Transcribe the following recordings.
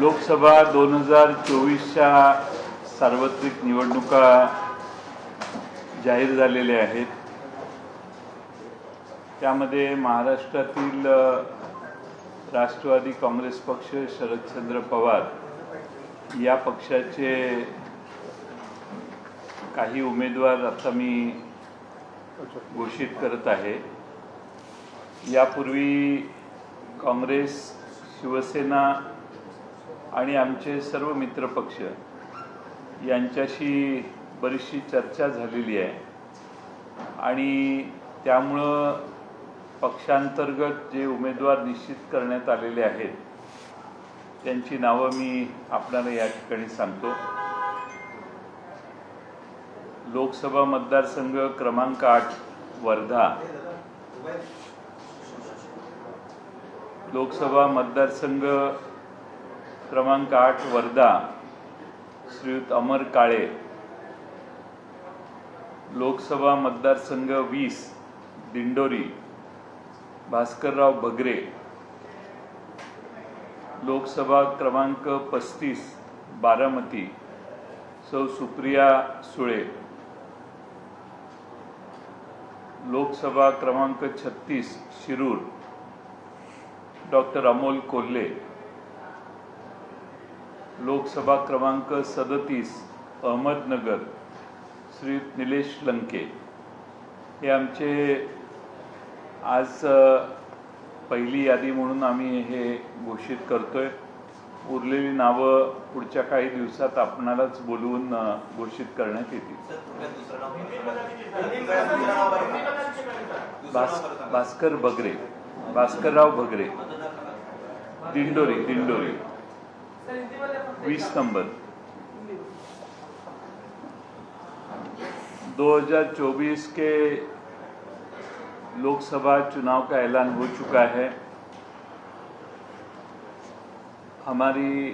लोकसभा 2024च्या सार्वत्रिक निवडणुका जाहीर झालेल्या आहेत। त्यामध्ये महाराष्ट्रातील राष्ट्रवादी काँग्रेस पक्ष, शरदचंद्र पवार या पक्षाचे काही उमेदवार आता मी घोषित करत आहे। यापूर्वी काँग्रेस, शिवसेना आणि आमचे सर्व मित्रपक्ष यांच्याशी बरीचशी चर्चा झालेली आहे आणि त्यामुळं पक्षांतर्गत जे उमेदवार निश्चित करण्यात आलेले आहेत त्यांची नावं मी आपल्याला या ठिकाणी सांगतो। लोकसभा मतदारसंघ क्रमांक 8 वर्धा, लोकसभा मतदारसंघ क्रमांक 8 वर्धा श्रीयुत अमर काळे, लोकसभा मतदारसंघ 20 दिंडोरी भास्करराव भगरे, लोकसभा क्रमांक 35 बारामती सौ सुप्रिया सुळे, लोकसभा क्रमांक 36 शिरूर डॉक्टर अमोल कोल्हे, लोकसभा क्रमांक 37 अहमदनगर श्रीयुत निलेश लंके। हे आमचे आज पहिली यादी म्हणून आम्ही हे घोषित करतोय। उरलेली नावं पुढच्या काही दिवसात आपणालाच बोलवून घोषित करण्यात येतील। भास्कर भगरे, भास्करराव भगरे, दिंडोरी 20 नंबर। 2024 के लोकसभा चुनाव का ऐलान हो चुका है। हमारी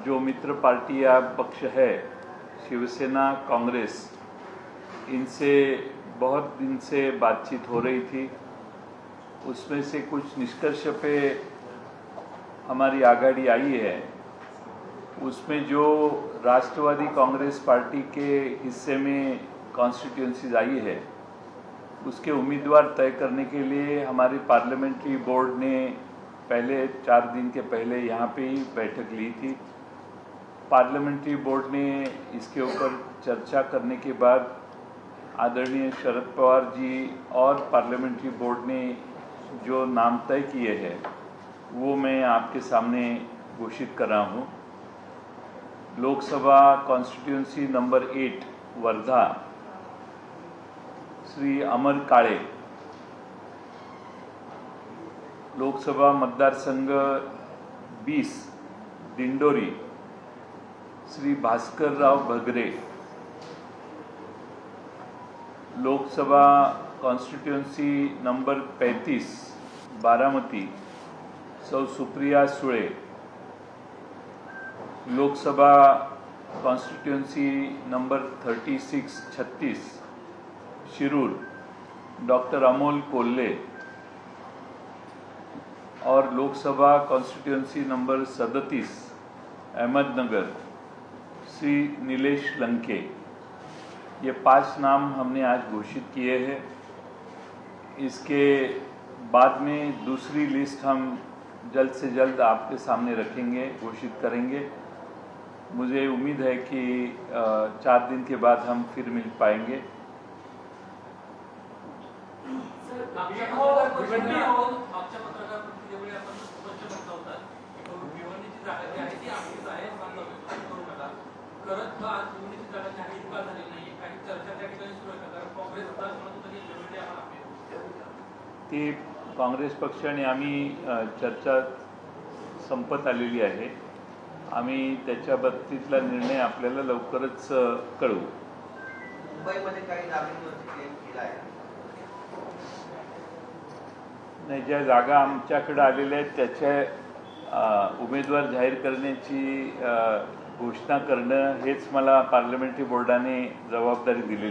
जो मित्र पार्टी या पक्ष है, शिवसेना, कांग्रेस, इनसे बहुत दिन से बातचीत हो रही थी। उसमें से कुछ निष्कर्ष पे हमारी आगाड़ी आई है। उसमें जो राष्ट्रवादी कांग्रेस पार्टी के हिस्से में कॉन्स्टिट्यूंसीज आई है उसके उम्मीदवार तय करने के लिए हमारे पार्लियामेंट्री बोर्ड ने पहले 4 दिन के पहले यहाँ पे ही बैठक ली थी। पार्लियामेंट्री बोर्ड ने इसके ऊपर चर्चा करने के बाद आदरणीय शरद पवार जी और पार्लियामेंट्री बोर्ड ने जो नाम तय किए हैं वो मैं आपके सामने घोषित कर रहा हूँ। लोकसभा कॉन्स्टिट्यूंसी नंबर 8 वर्धा श्री अमर काळे, लोकसभा मतदारसंघ 20 दिंडोरी श्री भास्करराव भगरे, लोकसभा कॉन्स्टिट्यूंसी नंबर 35 बारामती सौ Supriya Sule, Lok Sabha constituency number 36 Shirur doctor Amol Kolhe और लोकसभा कॉन्स्टिट्यूंसी नंबर 37 अहमदनगर श्री निलेश लंके। ये 5 नाम हमने आज घोषित किए हैं। इसके बाद में दूसरी लिस्ट हम जल्द से जल्द आपके सामने रखेंगे, घोषित करेंगे। मुझे उम्मीद है कि 4 दिन के बाद हम फिर मिल पाएंगे। ती काँग्रेस पक्षाने आम्ही चर्चा संपत आलेली आहे। आम्ही त्याच्या बाबतीतला निर्णय आपल्याला लवकरच कळवू। मुंबईमध्ये काही जागेवरती क्लेम केला आहे नाही, ज्या जागा आमच्याकडे आलेल्या आहेत त्याच्या उमेदवार जाहीर करण्याची घोषणा करणं हेच मला पार्लमेंटरी बोर्डाने जबाबदारी दिलेली आहे।